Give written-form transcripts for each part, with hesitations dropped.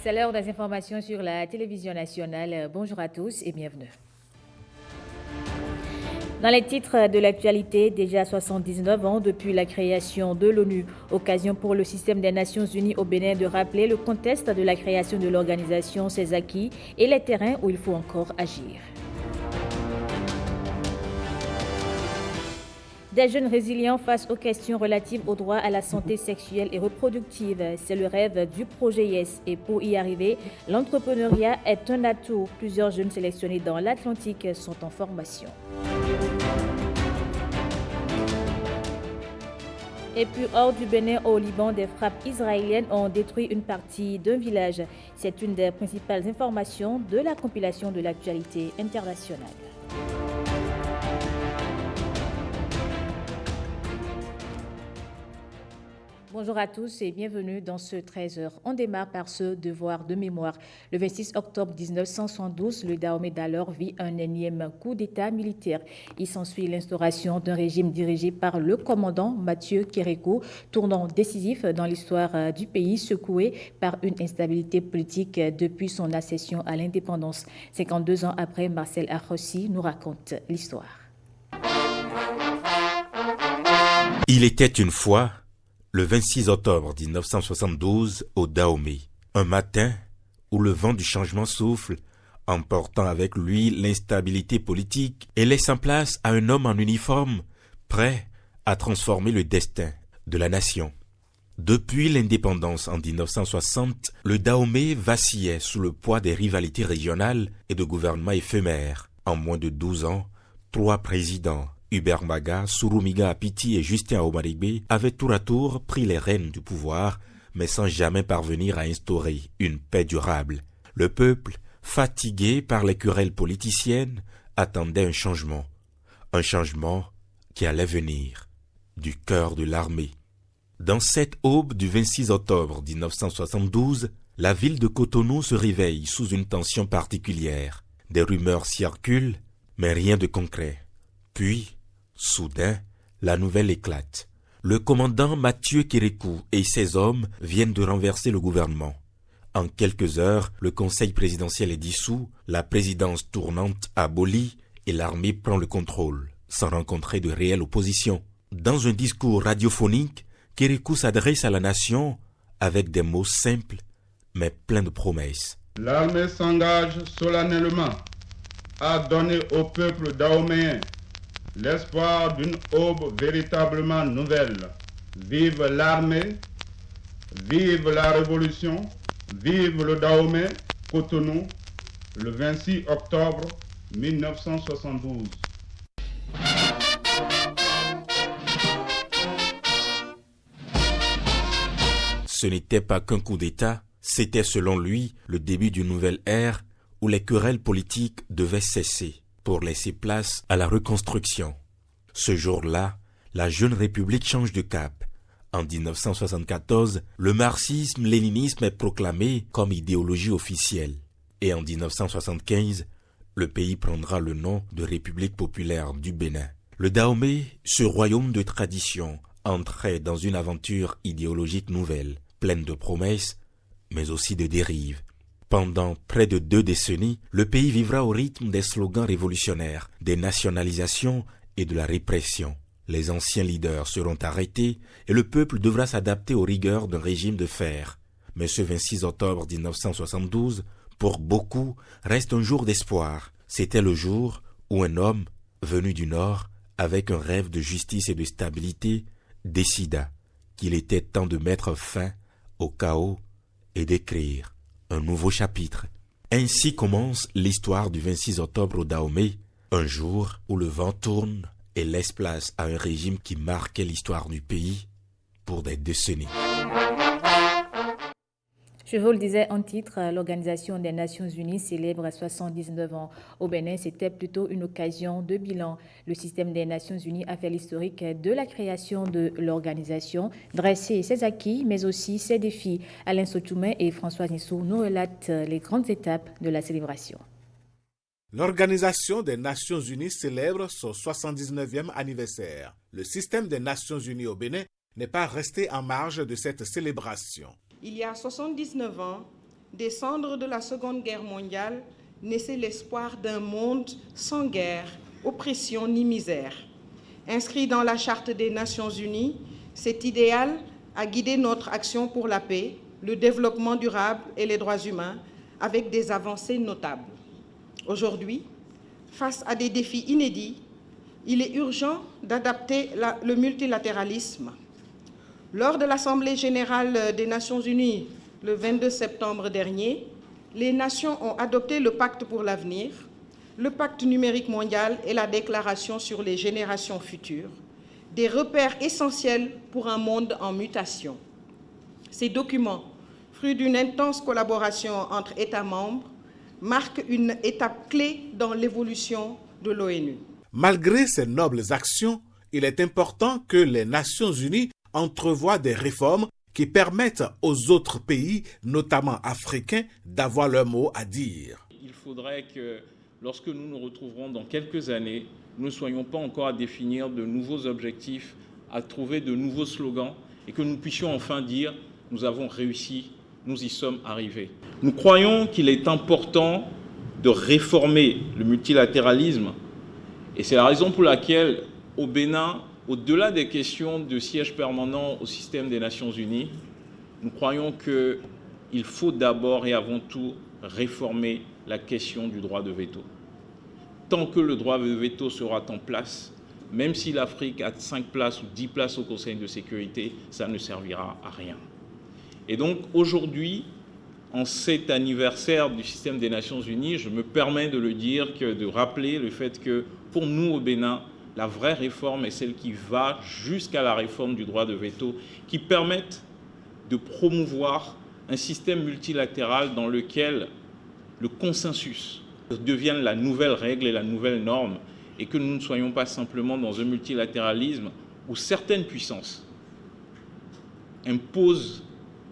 C'est l'heure des informations sur la télévision nationale. Bonjour à tous et bienvenue. Dans les titres de l'actualité, déjà 79 ans depuis la création de l'ONU, occasion pour le système des Nations Unies au Bénin de rappeler le contexte de la création de l'organisation, ses acquis et les terrains où il faut encore agir. Des jeunes résilients face aux questions relatives au droit à la santé sexuelle et reproductive. C'est le rêve du projet YES. Et pour y arriver, l'entrepreneuriat est un atout. Plusieurs jeunes sélectionnés dans l'Atlantique sont en formation. Et puis hors du Bénin au Liban, des frappes israéliennes ont détruit une partie d'un village. C'est une des principales informations de la compilation de l'actualité internationale. Bonjour à tous et bienvenue dans ce 13h. On démarre par ce devoir de mémoire. Le 26 octobre 1972, le Dahomey d'alors vit un énième coup d'État militaire. Il s'ensuit l'instauration d'un régime dirigé par le commandant Mathieu Kérékou, tournant décisif dans l'histoire du pays, secoué par une instabilité politique depuis son accession à l'indépendance. 52 ans après, Marcel Arrossi nous raconte l'histoire. Il était une fois le 26 octobre 1972 au Dahomey, un matin où le vent du changement souffle, emportant avec lui l'instabilité politique et laissant place à un homme en uniforme, prêt à transformer le destin de la nation. Depuis l'indépendance en 1960, le Dahomey vacillait sous le poids des rivalités régionales et de gouvernements éphémères. En moins de 12 ans, 3 présidents, Hubert Maga, Souroumiga Apiti et Justin Aomarigbe avaient tour à tour pris les rênes du pouvoir, mais sans jamais parvenir à instaurer une paix durable. Le peuple, fatigué par les querelles politiciennes, attendait un changement qui allait venir du cœur de l'armée. Dans cette aube du 26 octobre 1972, la ville de Cotonou se réveille sous une tension particulière. Des rumeurs circulent, mais rien de concret. Puis, soudain, la nouvelle éclate. Le commandant Mathieu Kérékou et ses hommes viennent de renverser le gouvernement. En quelques heures, le conseil présidentiel est dissous, la présidence tournante abolie et l'armée prend le contrôle, sans rencontrer de réelle opposition. Dans un discours radiophonique, Kérékou s'adresse à la nation avec des mots simples, mais pleins de promesses. L'armée s'engage solennellement à donner au peuple dahoméen l'espoir d'une aube véritablement nouvelle. Vive l'armée, vive la révolution, vive le Dahomey, Cotonou, le 26 octobre 1972. Ce n'était pas qu'un coup d'État, c'était selon lui le début d'une nouvelle ère où les querelles politiques devaient cesser pour laisser place à la reconstruction. Ce jour-là, la jeune République change de cap. En 1974, le marxisme-léninisme est proclamé comme idéologie officielle. Et en 1975, le pays prendra le nom de République populaire du Bénin. Le Dahomey, ce royaume de tradition, entrait dans une aventure idéologique nouvelle, pleine de promesses, mais aussi de dérives. Pendant près de 2 décennies, le pays vivra au rythme des slogans révolutionnaires, des nationalisations et de la répression. Les anciens leaders seront arrêtés et le peuple devra s'adapter aux rigueurs d'un régime de fer. Mais ce 26 octobre 1972, pour beaucoup, reste un jour d'espoir. C'était le jour où un homme, venu du Nord, avec un rêve de justice et de stabilité, décida qu'il était temps de mettre fin au chaos et d'écrire un nouveau chapitre. Ainsi commence l'histoire du 26 octobre au Dahomey, un jour où le vent tourne et laisse place à un régime qui marquait l'histoire du pays pour des décennies. Je vous le disais en titre, l'Organisation des Nations Unies célèbre 79 ans. Au Bénin, c'était plutôt une occasion de bilan. Le système des Nations Unies a fait l'historique de la création de l'organisation, dressé ses acquis, mais aussi ses défis. Alain Sotoumé et François Nissou nous relatent les grandes étapes de la célébration. L'Organisation des Nations Unies célèbre son 79e anniversaire. Le système des Nations Unies au Bénin n'est pas resté en marge de cette célébration. Il y a 79 ans, des cendres de la Seconde Guerre mondiale naissait l'espoir d'un monde sans guerre, oppression ni misère. Inscrit dans la Charte des Nations Unies, cet idéal a guidé notre action pour la paix, le développement durable et les droits humains, avec des avancées notables. Aujourd'hui, face à des défis inédits, il est urgent d'adapter le multilatéralisme. Lors de l'Assemblée générale des Nations unies le 22 septembre dernier, les nations ont adopté le Pacte pour l'avenir, le Pacte numérique mondial et la Déclaration sur les générations futures, des repères essentiels pour un monde en mutation. Ces documents, fruits d'une intense collaboration entre États membres, marquent une étape clé dans l'évolution de l'ONU. Malgré ces nobles actions, il est important que les Nations unies entrevoient des réformes qui permettent aux autres pays, notamment africains, d'avoir leur mot à dire. Il faudrait que, lorsque nous nous retrouverons dans quelques années, nous ne soyons pas encore à définir de nouveaux objectifs, à trouver de nouveaux slogans, et que nous puissions enfin dire « nous avons réussi, nous y sommes arrivés ». Nous croyons qu'il est important de réformer le multilatéralisme, et c'est la raison pour laquelle, au Bénin, au-delà des questions de siège permanent au système des Nations Unies, nous croyons qu'il faut d'abord et avant tout réformer la question du droit de veto. Tant que le droit de veto sera en place, même si l'Afrique a 5 places ou 10 places au Conseil de sécurité, ça ne servira à rien. Et donc aujourd'hui, en cet anniversaire du système des Nations Unies, je me permets de le dire, de rappeler le fait que pour nous au Bénin, la vraie réforme est celle qui va jusqu'à la réforme du droit de veto, qui permette de promouvoir un système multilatéral dans lequel le consensus devienne la nouvelle règle et la nouvelle norme, et que nous ne soyons pas simplement dans un multilatéralisme où certaines puissances imposent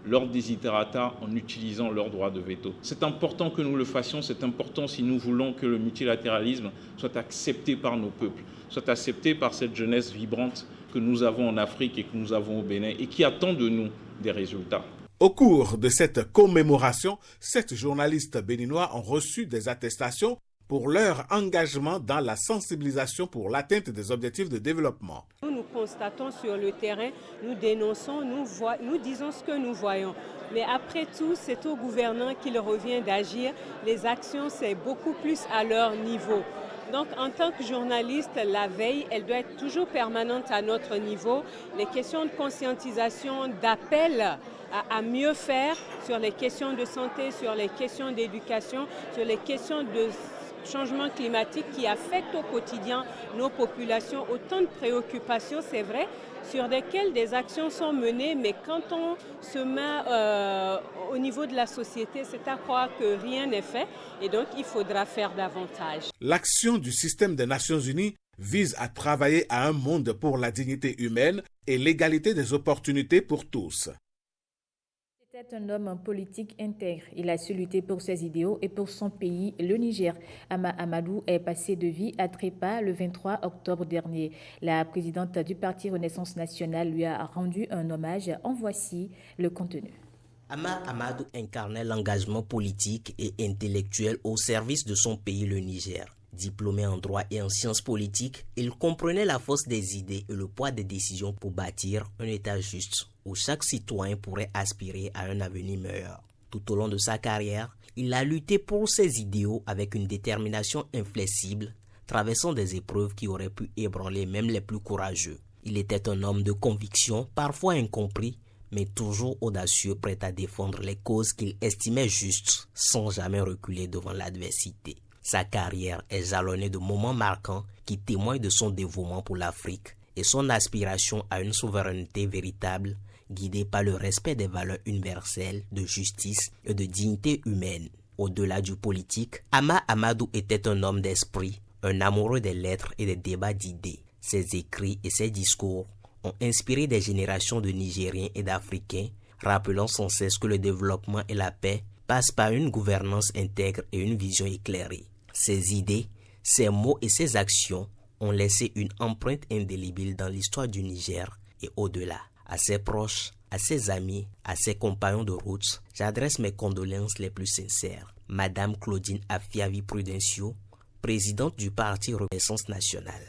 leur desiderata en utilisant leur droit de veto. C'est important que nous le fassions, c'est important si nous voulons que le multilatéralisme soit accepté par nos peuples, soit accepté par cette jeunesse vibrante que nous avons en Afrique et que nous avons au Bénin et qui attend de nous des résultats. Au cours de cette commémoration, 7 journalistes béninois ont reçu des attestations pour leur engagement dans la sensibilisation pour l'atteinte des objectifs de développement. Nous constatons sur le terrain, nous dénonçons, nous disons ce que nous voyons. Mais après tout, c'est aux gouvernants qu'il revient d'agir. Les actions, c'est beaucoup plus à leur niveau. Donc, en tant que journaliste, la veille, elle doit être toujours permanente à notre niveau. Les questions de conscientisation, d'appel à mieux faire sur les questions de santé, sur les questions d'éducation, sur les questions de changement climatique qui affecte au quotidien nos populations, autant de préoccupations, c'est vrai, sur lesquelles des actions sont menées, mais quand on se met au niveau de la société, c'est à croire que rien n'est fait, et donc il faudra faire davantage. L'action du système des Nations Unies vise à travailler à un monde pour la dignité humaine et l'égalité des opportunités pour tous. C'était un homme politique intègre. Il a su lutter pour ses idéaux et pour son pays, le Niger. Ama Amadou est passé de vie à trépas le 23 octobre dernier. La présidente du Parti Renaissance nationale lui a rendu un hommage. En voici le contenu. Ama Amadou incarnait l'engagement politique et intellectuel au service de son pays, le Niger. Diplômé en droit et en sciences politiques, il comprenait la force des idées et le poids des décisions pour bâtir un État juste où chaque citoyen pourrait aspirer à un avenir meilleur. Tout au long de sa carrière, il a lutté pour ses idéaux avec une détermination inflexible, traversant des épreuves qui auraient pu ébranler même les plus courageux. Il était un homme de conviction, parfois incompris, mais toujours audacieux, prêt à défendre les causes qu'il estimait justes, sans jamais reculer devant l'adversité. Sa carrière est jalonnée de moments marquants qui témoignent de son dévouement pour l'Afrique et son aspiration à une souveraineté véritable, guidée par le respect des valeurs universelles de justice et de dignité humaine. Au-delà du politique, Ama Amadou était un homme d'esprit, un amoureux des lettres et des débats d'idées. Ses écrits et ses discours ont inspiré des générations de Nigériens et d'Africains, rappelant sans cesse que le développement et la paix passent par une gouvernance intègre et une vision éclairée. Ses idées, ses mots et ses actions ont laissé une empreinte indélébile dans l'histoire du Niger et au-delà. À ses proches, à ses amis, à ses compagnons de route, j'adresse mes condoléances les plus sincères. Madame Claudine Afiavi Prudencio, présidente du parti Renaissance nationale.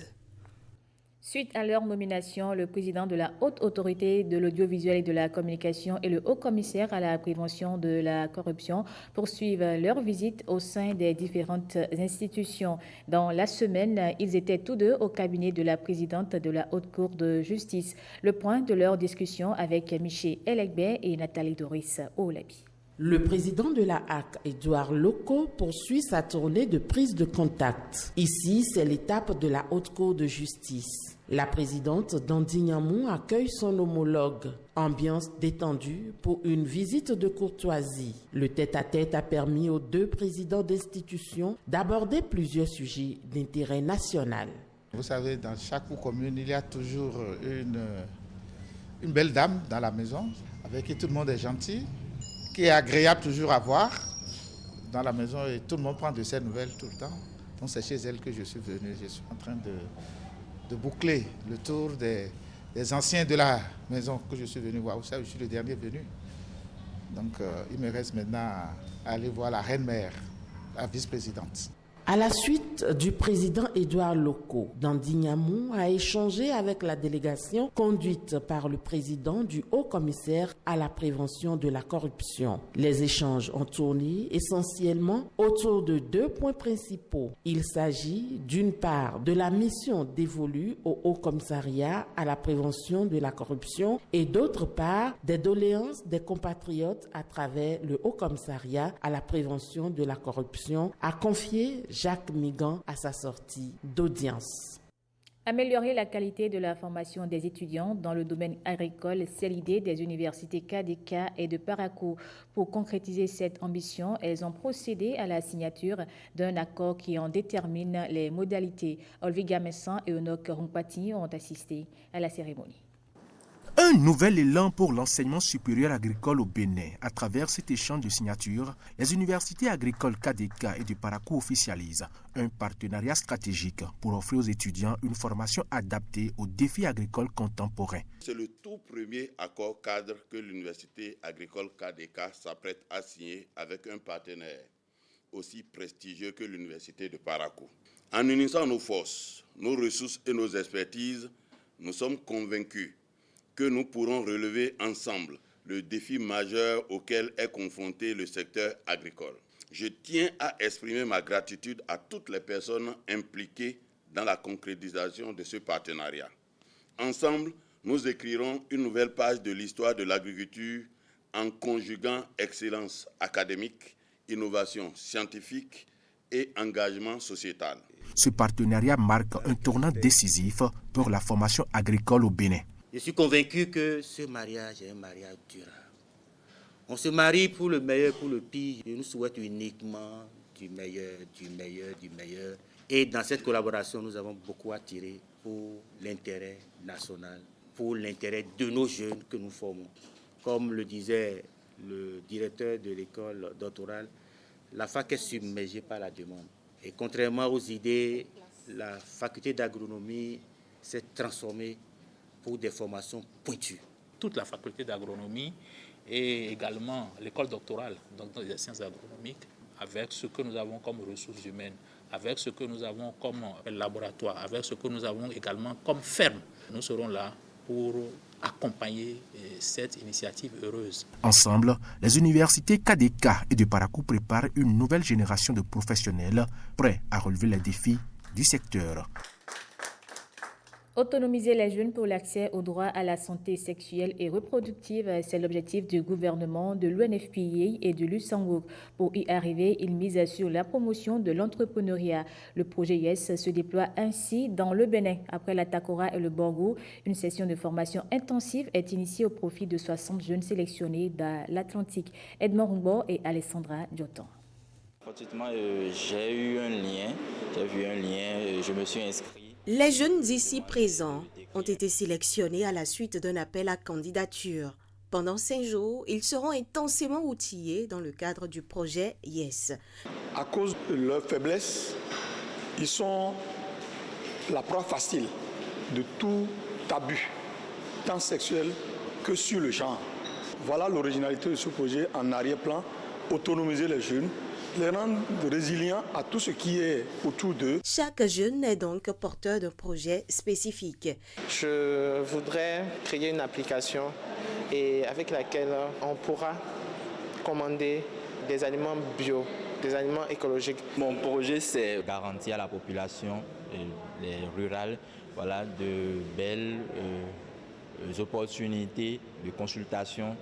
Suite à leur nomination, le président de la Haute Autorité de l'Audiovisuel et de la Communication et le Haut-Commissaire à la prévention de la corruption poursuivent leur visite au sein des différentes institutions. Dans la semaine, ils étaient tous deux au cabinet de la présidente de la Haute Cour de justice. Le point de leur discussion avec Michel Elegbert et Nathalie Doris Olabi. Le président de la HAC, Édouard Loko, poursuit sa tournée de prise de contact. Ici, c'est l'étape de la Haute Cour de justice. La présidente d'Andignamou accueille son homologue. Ambiance détendue pour une visite de courtoisie. Le tête-à-tête a permis aux deux présidents d'institutions d'aborder plusieurs sujets d'intérêt national. Vous savez, dans chaque commune, il y a toujours une belle dame dans la maison, avec qui tout le monde est gentil, qui est agréable toujours à voir dans la maison et tout le monde prend de ses nouvelles tout le temps. Donc c'est chez elle que je suis venu. Je suis en train de boucler le tour des anciens de la maison que je suis venu voir. Vous savez, je suis le dernier venu. Donc il me reste maintenant à aller voir la reine-mère, la vice-présidente. À la suite du président Édouard Loko, d'Andignamou a échangé avec la délégation conduite par le président du Haut-Commissaire à la prévention de la corruption. Les échanges ont tourné essentiellement autour de deux points principaux. Il s'agit d'une part de la mission dévolue au Haut-Commissariat à la prévention de la corruption et d'autre part des doléances des compatriotes à travers le Haut-Commissariat à la prévention de la corruption, a confié Jacques Migan à sa sortie d'audience. Améliorer la qualité de la formation des étudiants dans le domaine agricole, c'est l'idée des universités KDK et de Parakou. Pour concrétiser cette ambition, elles ont procédé à la signature d'un accord qui en détermine les modalités. Olviga Messan et Onok Rumpati ont assisté à la cérémonie. Un nouvel élan pour l'enseignement supérieur agricole au Bénin. À travers cet échange de signatures, les universités agricoles KDK et du Parakou officialisent un partenariat stratégique pour offrir aux étudiants une formation adaptée aux défis agricoles contemporains. C'est le tout premier accord cadre que l'université agricole KDK s'apprête à signer avec un partenaire aussi prestigieux que l'université de Parakou. En unissant nos forces, nos ressources et nos expertises, nous sommes convaincus que nous pourrons relever ensemble le défi majeur auquel est confronté le secteur agricole. Je tiens à exprimer ma gratitude à toutes les personnes impliquées dans la concrétisation de ce partenariat. Ensemble, nous écrirons une nouvelle page de l'histoire de l'agriculture en conjuguant excellence académique, innovation scientifique et engagement sociétal. Ce partenariat marque un tournant décisif pour la formation agricole au Bénin. Je suis convaincu que ce mariage est un mariage durable. On se marie pour le meilleur, pour le pire. Je nous souhaite uniquement du meilleur, du meilleur, du meilleur. Et dans cette collaboration, nous avons beaucoup à tirer pour l'intérêt national, pour l'intérêt de nos jeunes que nous formons. Comme le disait le directeur de l'école doctorale, la fac est submergée par la demande. Et contrairement aux idées, la faculté d'agronomie s'est transformée pour des formations pointues. Toute la faculté d'agronomie et également l'école doctorale des sciences agronomiques, avec ce que nous avons comme ressources humaines, avec ce que nous avons comme laboratoire, avec ce que nous avons également comme ferme. Nous serons là pour accompagner cette initiative heureuse. Ensemble, les universités KDK et de Parakou préparent une nouvelle génération de professionnels prêts à relever les défis du secteur. Autonomiser les jeunes pour l'accès au droit à la santé sexuelle et reproductive, c'est l'objectif du gouvernement de l'UNFPA et du Luxembourg. Pour y arriver, il mise sur la promotion de l'entrepreneuriat. Le projet YES se déploie ainsi dans le Bénin. Après la Takora et le Borgou, une session de formation intensive est initiée au profit de 60 jeunes sélectionnés dans l'Atlantique. Edmond Rumbo et Alessandra Diotan. Effectivement, j'ai vu un lien, je me suis inscrit. Les jeunes ici présents ont été sélectionnés à la suite d'un appel à candidature. Pendant 5 jours, ils seront intensément outillés dans le cadre du projet YES. À cause de leur faiblesse, ils sont la proie facile de tout abus, tant sexuel que sur le champ. Voilà l'originalité de ce projet en arrière-plan, autonomiser les jeunes, les rendre résilients à tout ce qui est autour d'eux. Chaque jeune est donc porteur d'un projet spécifique. Je voudrais créer une application et avec laquelle on pourra commander des aliments bio, des aliments écologiques. Mon projet, c'est garantir à la population les rurales de belles opportunités de consultation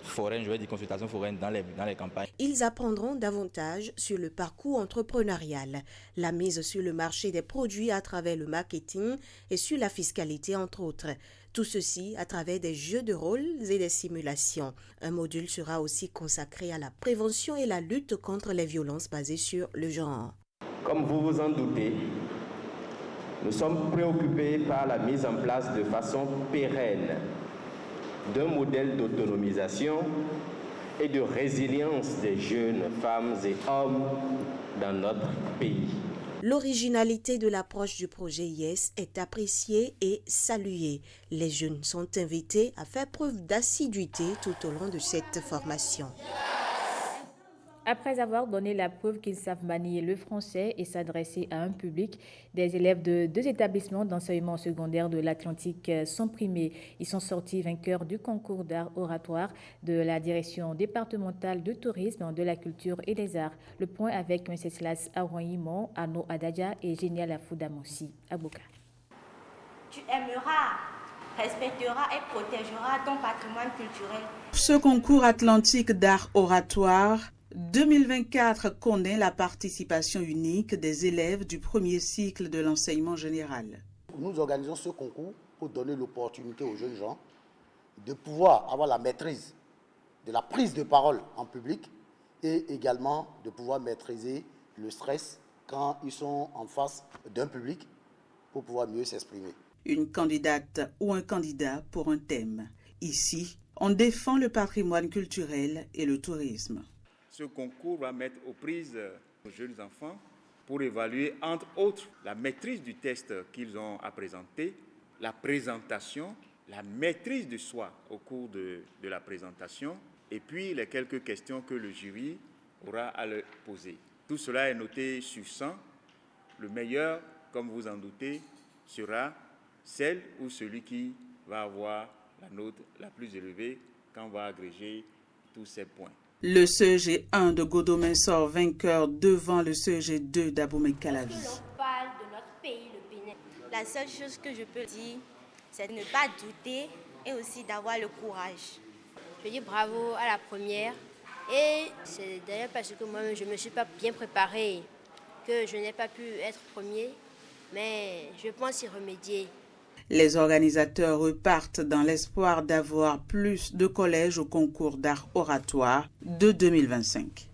foraine, consultation foraine dans les campagnes. Ils apprendront davantage sur le parcours entrepreneurial, la mise sur le marché des produits à travers le marketing et sur la fiscalité entre autres. Tout ceci à travers des jeux de rôle et des simulations. Un module sera aussi consacré à la prévention et la lutte contre les violences basées sur le genre. Comme vous vous en doutez, nous sommes préoccupés par la mise en place de façon pérenne d'un modèle d'autonomisation et de résilience des jeunes femmes et hommes dans notre pays. L'originalité de l'approche du projet YES est appréciée et saluée. Les jeunes sont invités à faire preuve d'assiduité tout au long de cette formation. Après avoir donné la preuve qu'ils savent manier le français et s'adresser à un public, des élèves de 2 établissements d'enseignement secondaire de l'Atlantique sont primés. Ils sont sortis vainqueurs du concours d'art oratoire de la direction départementale de tourisme, de la culture et des arts. Le point avec M. Slas Arouaïmon, Ano Adadja et Génial Afoudamonsi Abouka. Tu aimeras, respecteras et protégeras ton patrimoine culturel. Ce concours atlantique d'art oratoire 2024 connaît la participation unique des élèves du premier cycle de l'enseignement général. Nous organisons ce concours pour donner l'opportunité aux jeunes gens de pouvoir avoir la maîtrise de la prise de parole en public et également de pouvoir maîtriser le stress quand ils sont en face d'un public pour pouvoir mieux s'exprimer. Une candidate ou un candidat pour un thème. Ici, on défend le patrimoine culturel et le tourisme. Ce concours va mettre aux prises nos jeunes enfants pour évaluer, entre autres, la maîtrise du test qu'ils ont à présenter, la présentation, la maîtrise de soi au cours de la présentation, et puis les quelques questions que le jury aura à leur poser. Tout cela est noté sur 100. Le meilleur, comme vous en doutez, sera celle ou celui qui va avoir la note la plus élevée quand on va agréger tous ces points. Le CEG 1 de Godomé sort vainqueur devant le CEG 2 d'Abomey-Calavi. On parle de notre pays, le Bénin. La seule chose que je peux dire, c'est de ne pas douter et aussi d'avoir le courage. Je dis bravo à la première. Et c'est d'ailleurs parce que moi-même, je ne me suis pas bien préparée, que je n'ai pas pu être premier. Mais je pense y remédier. Les organisateurs repartent dans l'espoir d'avoir plus de collèges au concours d'art oratoire de 2025.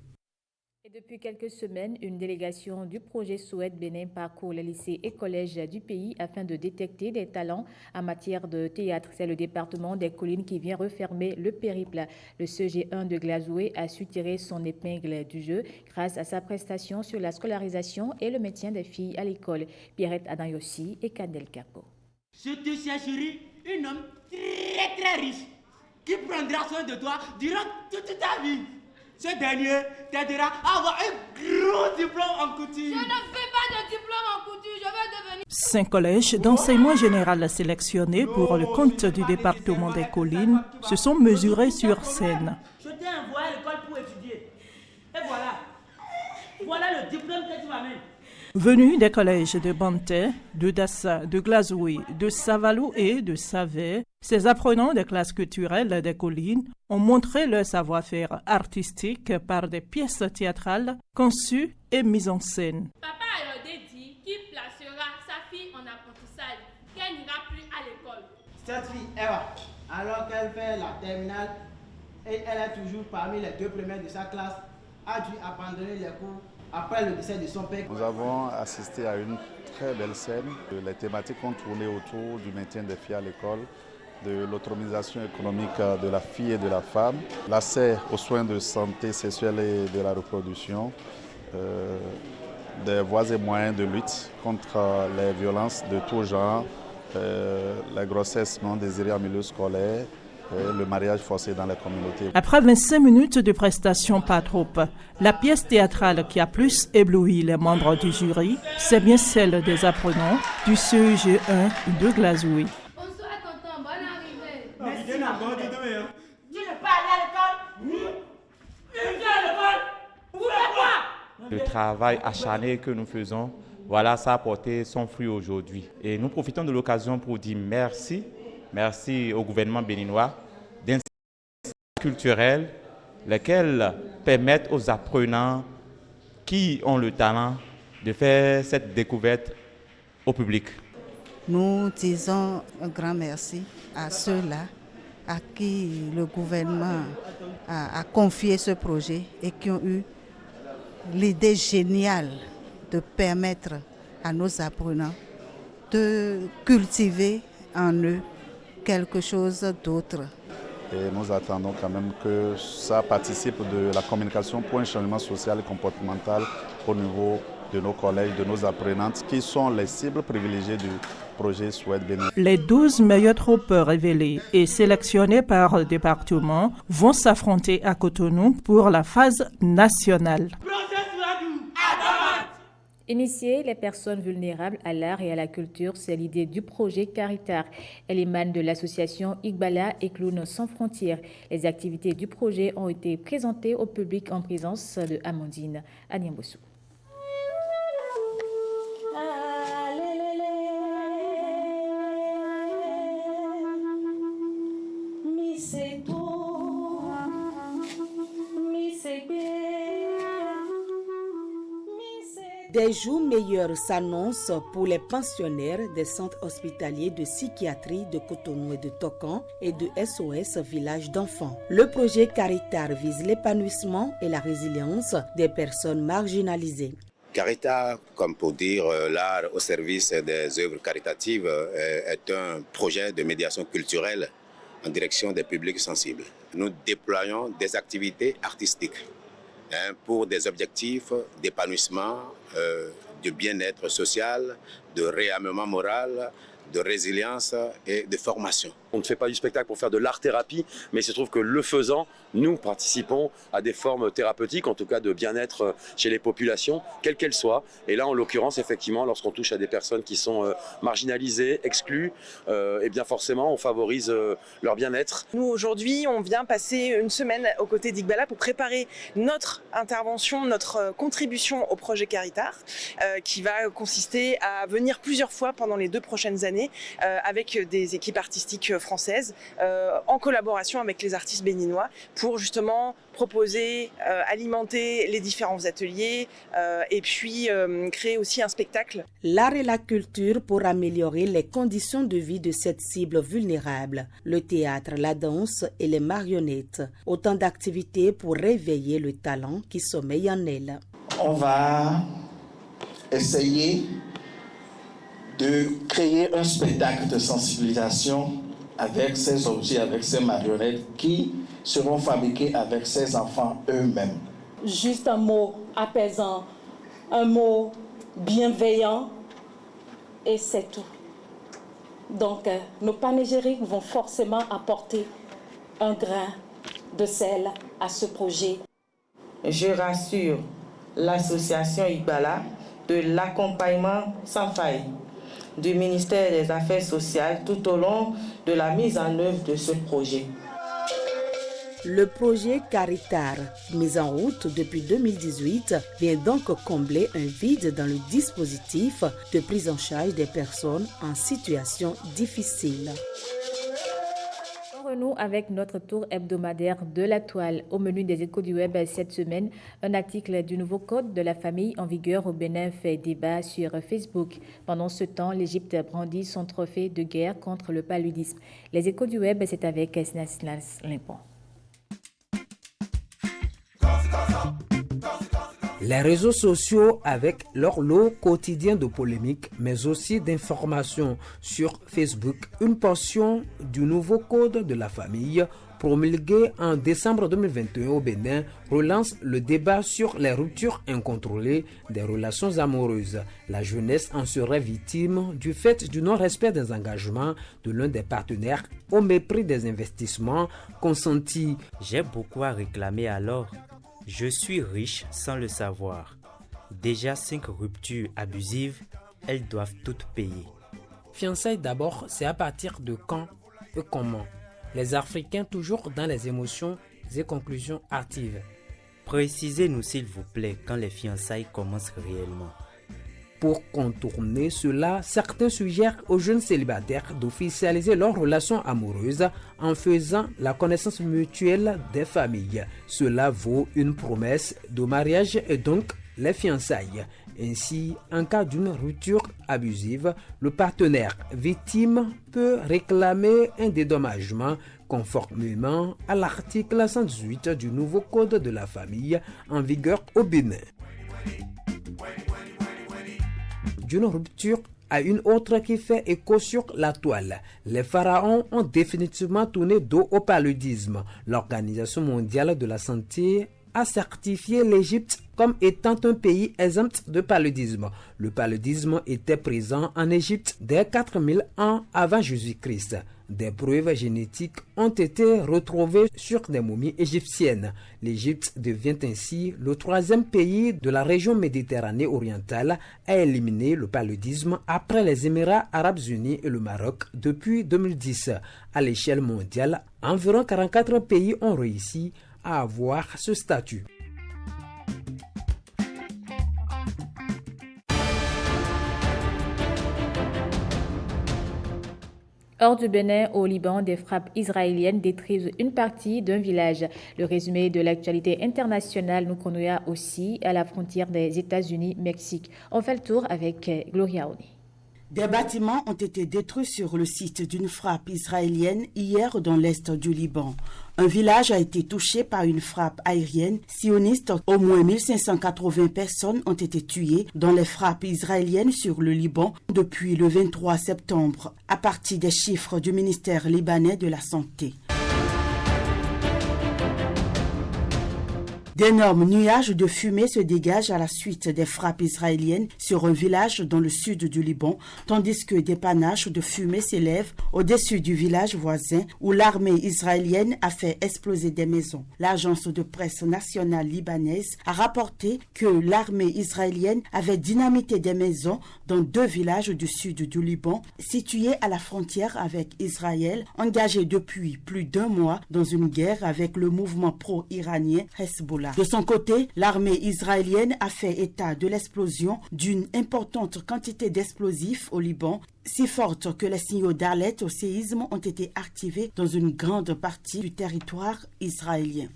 Et depuis quelques semaines, une délégation du projet Souhaite Bénin parcourt les lycées et collèges du pays afin de détecter des talents en matière de théâtre. C'est le département des Collines qui vient refermer le périple. Le CG1 de Glazoué a su tirer son épingle du jeu grâce à sa prestation sur la scolarisation et le maintien des filles à l'école. Pierrette Adanyossi et Kandel Kako. Je te chercherai un homme très très riche qui prendra soin de toi durant toute ta vie. Ce dernier t'aidera à avoir un gros diplôme en couture. Je ne fais pas de diplôme en couture, je veux devenir... 5 collèges d'enseignement général sélectionnés pour le compte du département des Collines se sont mesurés sur scène. Je t'ai envoyé à l'école pour étudier. Et voilà. Voilà le diplôme que tu m'amènes. Venus des collèges de Banté, de Dassa, de Glazoué, de Savalou et de Savé, ces apprenants des classes culturelles des Collines ont montré leur savoir-faire artistique par des pièces théâtrales conçues et mises en scène. Papa Ayodé dit qu'il placera sa fille en apprentissage, qu'elle n'ira plus à l'école. Cette fille, Eva, alors qu'elle fait la terminale et elle est toujours parmi les 2 premières de sa classe, a dû abandonner les cours après le décès de son père. Nous avons assisté à une très belle scène. Les thématiques ont tourné autour du maintien des filles à l'école, de l'autonomisation économique de la fille et de la femme, l'accès aux soins de santé sexuelle et de la reproduction, des voies et moyens de lutte contre les violences de tout genre, les grossesses non désirées en milieu scolaire le mariage forcé dans les communautés. Après 25 minutes de prestation pas trop, la pièce théâtrale qui a plus ébloui les membres du jury, c'est bien celle des apprenants du CEG1 de Glasgow. Bonsoir tonton, bonne arrivée. Merci. Tu n'es pas allé à l'école? Tu viens à l'école? Pourquoi? Le travail acharné que nous faisons, voilà, ça a porté son fruit aujourd'hui. Et nous profitons de l'occasion pour dire merci. Merci au gouvernement béninois d'initiatives culturelles lesquelles permettent aux apprenants qui ont le talent de faire cette découverte au public. Nous disons un grand merci à ceux-là à qui le gouvernement a confié ce projet et qui ont eu l'idée géniale de permettre à nos apprenants de cultiver en eux quelque chose d'autre. Et nous attendons quand même que ça participe de la communication pour un changement social et comportemental au niveau de nos collèges, de nos apprenantes, qui sont les cibles privilégiées du projet Souhaite Bénin. Les 12 meilleures troupes révélées et sélectionnées par département vont s'affronter à Cotonou pour la phase nationale. Initier les personnes vulnérables à l'art et à la culture, c'est l'idée du projet Caritar. Elle émane de l'association Igbala et Clowns sans frontières. Les activités du projet ont été présentées au public en présence de Amandine Agnambossou. Des jours meilleurs s'annoncent pour les pensionnaires des centres hospitaliers de psychiatrie de Cotonou et de Tokan et de SOS Village d'enfants. Le projet Caritar vise l'épanouissement et la résilience des personnes marginalisées. Caritar, comme pour dire l'art au service des œuvres caritatives, est un projet de médiation culturelle en direction des publics sensibles. Nous déployons des activités artistiques pour des objectifs d'épanouissement, de bien-être social, de réarmement moral, de résilience et de formation. On ne fait pas du spectacle pour faire de l'art-thérapie, mais il se trouve que le faisant, nous participons à des formes thérapeutiques, en tout cas de bien-être chez les populations, quelles qu'elles soient. Et là, en l'occurrence, effectivement, lorsqu'on touche à des personnes qui sont marginalisées, exclues, et bien forcément, on favorise leur bien-être. Nous, aujourd'hui, on vient passer une semaine aux côtés d'Igbala pour préparer notre intervention, notre contribution au projet Caritar, qui va consister à venir plusieurs fois pendant les 2 prochaines années avec des équipes artistiques françaises en collaboration avec les artistes béninois pour justement proposer, alimenter les différents ateliers et puis créer aussi un spectacle. L'art et la culture pour améliorer les conditions de vie de cette cible vulnérable. Le théâtre, la danse et les marionnettes. Autant d'activités pour réveiller le talent qui sommeille en elle. On va essayer de créer un spectacle de sensibilisation avec ces objets, avec ces marionnettes qui seront fabriqués avec ces enfants eux-mêmes. Juste un mot apaisant, un mot bienveillant et c'est tout. Donc nos panégyriques vont forcément apporter un grain de sel à ce projet. Je rassure l'association Igbala de l'accompagnement sans faille du ministère des Affaires sociales tout au long de la mise en œuvre de ce projet. Le projet Caritar, mis en route depuis 2018, vient donc combler un vide dans le dispositif de prise en charge des personnes en situation difficile. Nous avec notre tour hebdomadaire de la toile. Au menu des échos du web cette semaine, un article du nouveau code de la famille en vigueur au Bénin fait débat sur Facebook. Pendant ce temps, l'Égypte brandit son trophée de guerre contre le paludisme. Les échos du web, c'est avec Snanslas Limpon. Les réseaux sociaux avec leur lot quotidien de polémiques, mais aussi d'informations sur Facebook, une portion du nouveau code de la famille promulguée en décembre 2021 au Bénin, relance le débat sur les ruptures incontrôlées des relations amoureuses. La jeunesse en serait victime du fait du non-respect des engagements de l'un des partenaires au mépris des investissements consentis. J'ai beaucoup à réclamer alors. Je suis riche sans le savoir. Déjà 5 ruptures abusives, elles doivent toutes payer. Fiançailles d'abord, c'est à partir de quand et comment? Les Africains toujours dans les émotions et conclusions hâtives. Précisez-nous s'il vous plaît quand les fiançailles commencent réellement. Pour contourner cela, certains suggèrent aux jeunes célibataires d'officialiser leurs relations amoureuses en faisant la connaissance mutuelle des familles. Cela vaut une promesse de mariage et donc les fiançailles. Ainsi, en cas d'une rupture abusive, le partenaire victime peut réclamer un dédommagement conformément à l'article 118 du nouveau Code de la famille en vigueur au Bénin. D'une rupture à une autre qui fait écho sur la toile. Les pharaons ont définitivement tourné dos au paludisme. L'Organisation mondiale de la santé a certifié l'Égypte comme étant un pays exempt de paludisme. Le paludisme était présent en Égypte dès 4000 ans avant Jésus-Christ. Des preuves génétiques ont été retrouvées sur des momies égyptiennes. L'Égypte devient ainsi le 3e pays de la région Méditerranée orientale à éliminer le paludisme après les Émirats arabes unis et le Maroc depuis 2010. À l'échelle mondiale, environ 44 pays ont réussi à avoir ce statut. Hors du Bénin, au Liban, des frappes israéliennes détruisent une partie d'un village. Le résumé de l'actualité internationale nous conduit aussi à la frontière des États-Unis-Mexique. On fait le tour avec Gloria Oni. Des bâtiments ont été détruits sur le site d'une frappe israélienne hier dans l'est du Liban. Un village a été touché par une frappe aérienne sioniste. Au moins 1580 personnes ont été tuées dans les frappes israéliennes sur le Liban depuis le 23 septembre, à partir des chiffres du ministère libanais de la Santé. D'énormes nuages de fumée se dégagent à la suite des frappes israéliennes sur un village dans le sud du Liban, tandis que des panaches de fumée s'élèvent au-dessus du village voisin où l'armée israélienne a fait exploser des maisons. L'agence de presse nationale libanaise a rapporté que l'armée israélienne avait dynamité des maisons dans 2 villages du sud du Liban, situés à la frontière avec Israël, engagés depuis plus d'1 mois dans une guerre avec le mouvement pro-iranien Hezbollah. De son côté, l'armée israélienne a fait état de l'explosion d'une importante quantité d'explosifs au Liban, si forte que les signaux d'alerte au séisme ont été activés dans une grande partie du territoire israélien.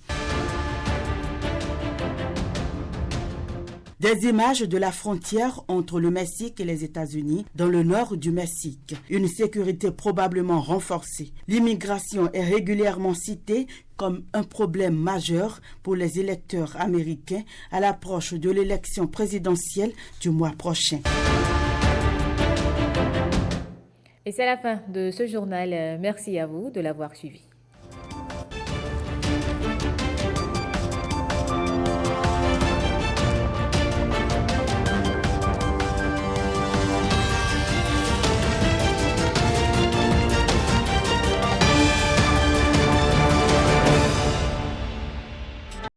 Des images de la frontière entre le Mexique et les États-Unis dans le nord du Mexique. Une sécurité probablement renforcée. L'immigration est régulièrement citée comme un problème majeur pour les électeurs américains à l'approche de l'élection présidentielle du mois prochain. Et c'est la fin de ce journal. Merci à vous de l'avoir suivi.